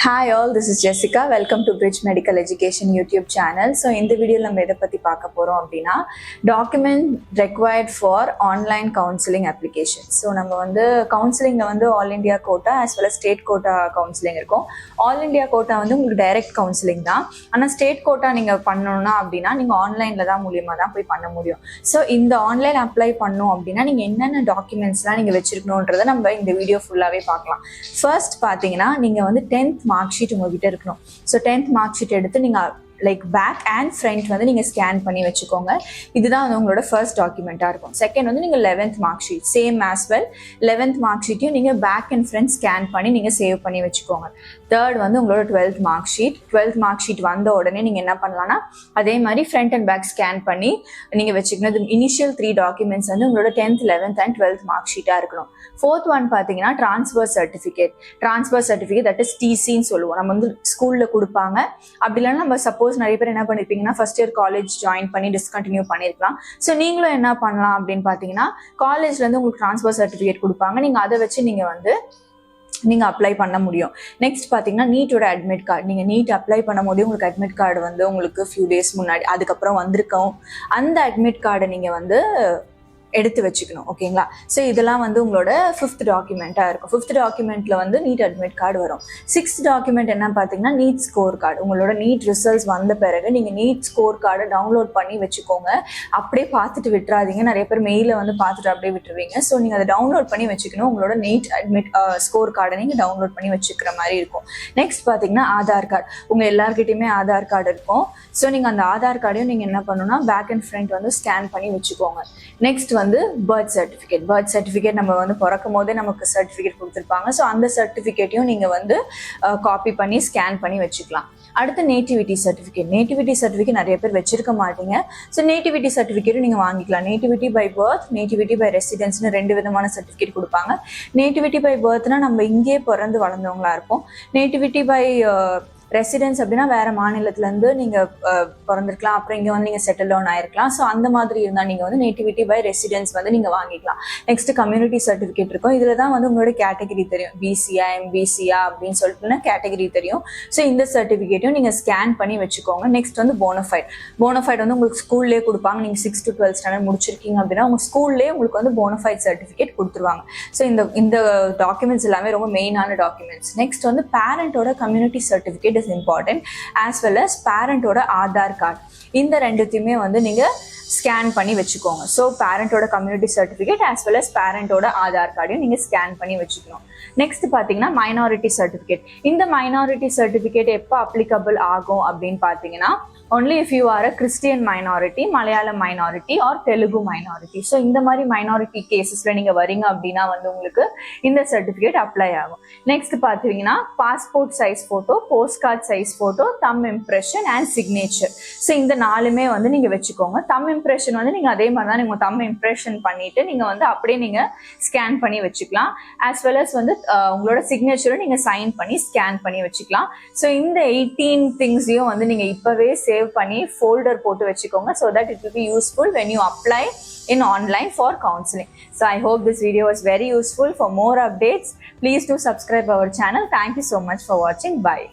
Hi all, this is Jessica. Welcome to Bridge Medical Education YouTube channel. So in the video நம்ம எதை பத்தி பார்க்க போறோம் அப்படின்னா document required for online counseling applications. So நம்ம வந்து கவுன்சிலிங்ல வந்து all India quota as well as state quota counselling இருக்கும். ஆல் இந்தியா கோட்டா வந்து உங்களுக்கு டைரக்ட் கவுன்சிலிங் தான். ஆனா ஸ்டேட் கோட்டா நீங்க பண்ணணும்னா அப்படின்னா நீங்க ஆன்லைன்ல தான் மூலியமா தான் போய் பண்ண முடியும். ஸோ இந்த ஆன்லைன் அப்ளை பண்ணணும் அப்படின்னா நீங்க என்னென்ன டாக்குமெண்ட்ஸ்லாம் நீங்க வச்சிருக்கணும்ன்றதை நம்ம இந்த வீடியோ ஃபுல்லாவே பார்க்கலாம். ஃபர்ஸ்ட் பாத்தீங்கன்னா நீங்க வந்து 10th மார்க் ஷீட் உங்ககிட்ட இருக்கணும். ஸோ 10th மார்க் ஷீட் எடுத்து நீங்கள் லைக் பேக் அண்ட் ஃப்ரண்ட் வந்து நீங்கள் ஸ்கேன் பண்ணி வச்சுக்கோங்க. இதுதான் வந்து உங்களோட ஃபர்ஸ்ட் டாக்குமெண்ட்டாக இருக்கும். செகண்ட் வந்து நீங்கள் 11th mark sheet same as well 11th mark ஷீட்டையும் நீங்கள் பேக் அண்ட் ஃப்ரண்ட் ஸ்கேன் பண்ணி நீங்கள் சேவ் பண்ணி வச்சுக்கோங்க. தேர்ட் வந்து உங்களோட 12th mark sheet. 12th mark sheet வந்த உடனே நீங்கள் என்ன பண்ணலாம்னா அதே மாதிரி ஃப்ரண்ட் அண்ட் பேக் ஸ்கேன் பண்ணி நீங்கள் வச்சுக்கணும். இனிஷியல் 3 டாக்குமெண்ட்ஸ் வந்து உங்களோட 10th 11th and 12th mark ஷீட்டாக இருக்கணும். ஃபோர்த் ஒன் பார்த்தீங்கன்னா transfer certificate. Transfer certificate that is டிசின்னு சொல்லுவோம். நம்ம வந்து ஸ்கூலில் கொடுப்பாங்க. அப்படி இல்லைன்னா நம்ம சப்போஸ் நிறைய பேர் என்ன பண்ணிருப்பீங்கன்னா ஃபர்ஸ்ட் இயர் காலேஜ் ஜாயின் பண்ணி டிஸ்கண்டினியூ பண்ணிருக்கலாம். ஸோ நீங்களும் என்ன பண்ணலாம் அப்படின்னு பார்த்தீங்கன்னா காலேஜ்ல இருந்து உங்களுக்கு ட்ரான்ஸ்ஃபர் சர்டிஃபிகேட் கொடுப்பாங்க. நீங்க அதை வச்சு நீங்க அப்ளை பண்ண முடியும். நெக்ஸ்ட் பாத்தீங்கன்னா நீட்டோட அட்மிட் கார்டு. நீங்க நீட் அப்ளை பண்ணும் போது உங்களுக்கு அட்மிட் கார்டு வந்து உங்களுக்கு ஃபியூ டேஸ் முன்னாடி அதுக்கப்புறம் வந்திருக்கும். அந்த அட்மிட் கார்டை நீங்க வந்து எடுத்து வச்சுக்கணும். ஓகேங்களா? ஸோ இதெல்லாம் வந்து உங்களோட 5th டாக்குமெண்ட்டாக இருக்கும். 5th டாக்குமெண்ட்ல வந்து நீட் அட்மிட் கார்டு வரும். 6th டாக்குமெண்ட் என்ன பார்த்தீங்கன்னா நீட் ஸ்கோர் கார்டு. உங்களோட நீட் ரிசல்ட்ஸ் வந்த பிறகு நீங்கள் நீட் ஸ்கோர் கார்டை டவுன்லோட் பண்ணி வச்சுக்கோங்க. அப்படியே பார்த்துட்டு விட்டுறாதீங்க. நிறைய பேர் மெயிலில் வந்து பார்த்துட்டு அப்படியே விட்டுருவீங்க. ஸோ நீங்கள் அதை டவுன்லோட் பண்ணி வச்சுக்கணும். உங்களோட நீட் அட்மிட் ஸ்கோர் கார்டை நீங்கள் டவுன்லோட் பண்ணி வச்சுக்கிற மாதிரி இருக்கும். நெக்ஸ்ட் பார்த்தீங்கன்னா ஆதார் கார்டு. உங்கள் எல்லாருக்கிட்டையுமே ஆதார் கார்டு இருக்கும். ஸோ நீங்கள் அந்த ஆதார் கார்டையும் நீங்கள் என்ன பண்ணணும்னா பேக் அண்ட் ஃப்ரண்ட் வந்து ஸ்கேன் பண்ணி வச்சுக்கோங்க. நெக்ஸ்ட் வந்து பர்த் சர்டிஃபிகேட் நம்ம வந்து பிறக்கும் போதே நமக்கு சர்டிஃபிகேட் கொடுத்துருப்பாங்க. ஸோ அந்த சர்டிஃபிகேட்டையும் நீங்கள் வந்து காப்பி பண்ணி ஸ்கேன் பண்ணி வச்சுக்கலாம். அடுத்து நேட்டிவிட்டி சர்டிஃபிகேட் நிறைய பேர் வச்சிருக்க மாட்டீங்க. ஸோ நேட்டிவிட்டி சர்டிஃபிகேட்டும் நீங்கள் வாங்கிக்கலாம். Nativity by birth, nativity by ரெசிடென்ஸ்னு 2 விதமான சர்டிஃபிகேட் கொடுப்பாங்க. நேட்டிவிட்டி பை பர்த்னா நம்ம இங்கேயே பிறந்து வளர்ந்தவங்களா இருப்போம். நேட்டிவிட்டி பை ரெசிடென்ஸ் அப்படின்னா வேற மாநிலத்திலேருந்து நீங்கள் பிறந்திருக்கலாம், அப்புறம் இங்கே வந்து நீங்கள் செட்டில் டவுன் ஆயிருக்கலாம். ஸோ அந்த மாதிரி இருந்தால் நீங்கள் வந்து நேட்டிவிட்டி பை ரெசிடென்ஸ் வந்து நீங்கள் வாங்கிக்கலாம். நெக்ஸ்ட் கம்யூனிட்டி சர்டிஃபிகேட் இருக்கும். இதில் தான் வந்து உங்களோட கேட்டகரி தெரியும். பிசியா எம்பிசியா அப்படின்னு சொல்லிட்டுனா கேட்டகரி தெரியும். ஸோ இந்த சர்டிஃபிகேட்டையும் நீங்கள் ஸ்கேன் பண்ணி வச்சுக்கோங்க. நெக்ஸ்ட் வந்து போனஃபைட் வந்து உங்களுக்கு ஸ்கூல்லேயே கொடுப்பாங்க. நீங்கள் 6th to 12th ஸ்டாண்டர்ட் முடிச்சிருக்கீங்க அப்படின்னா உங்கள் ஸ்கூல்லேயே உங்களுக்கு வந்து போனஃபைட் சர்டிஃபிகேட் கொடுத்துருவாங்க. ஸோ இந்த டாக்குமெண்ட்ஸ் எல்லாமே ரொம்ப மெயினான டாக்குமெண்ட்ஸ். நெக்ஸ்ட் வந்து பேரண்டோட community certificate is important as well as பேரண்டோட ஆதார் கார்டு. இந்த ரெண்டுத்தையுமே வந்து நீங்க ஸ்கேன் பண்ணி வச்சுக்கோங்க. ஸோ பேரண்டோட community certificate as well as பேரண்டோட ஆதார் கார்டையும் நீங்க ஸ்கேன் பண்ணி வச்சுக்கணும். நெக்ஸ்ட் பாத்தீங்கன்னா மைனாரிட்டி சர்டிஃபிகேட். இந்த மைனாரிட்டி சர்டிஃபிகேட் எப்போ அப்ளிகபிள் ஆகும் அப்படின்னு பாத்தீங்கன்னா only if you are a Christian minority, Malayalam minority or Telugu minority. So இந்த மாதிரி மைனாரிட்டி கேசஸ்ல நீங்க வரீங்க அப்படின்னா வந்து உங்களுக்கு இந்த சர்டிஃபிகேட் அப்ளை ஆகும். நெக்ஸ்ட் பாத்தீங்கன்னா passport size photo, post card size photo, them impression and signature. So இந்த 4மே வந்து நீங்க வச்சுக்கோங்க. தம் இம்ப்ரெஷன் வந்து நீங்க அதே மாதிரி தான் நீங்க தம் இம்ப்ரெஷன் பண்ணிட்டு நீங்க வந்து அப்படியே நீங்க ஸ்கேன் பண்ணி வச்சுக்கலாம். as well as வந்து உங்களோட சிக்னேச்சரை நீங்க சைன் பண்ணி ஸ்கேன் பண்ணி வச்சுக்கலாம். ஸோ இந்த 18 திங்ஸையும் வந்து நீங்க இப்பவே சேவ் பண்ணி ஃபோல்டர் போட்டு வச்சுக்கோங்க. so that it will be useful when you apply in online for counseling. So I hope this video was very useful. For more updates, please do subscribe our channel. Thank you so much for watching. Bye.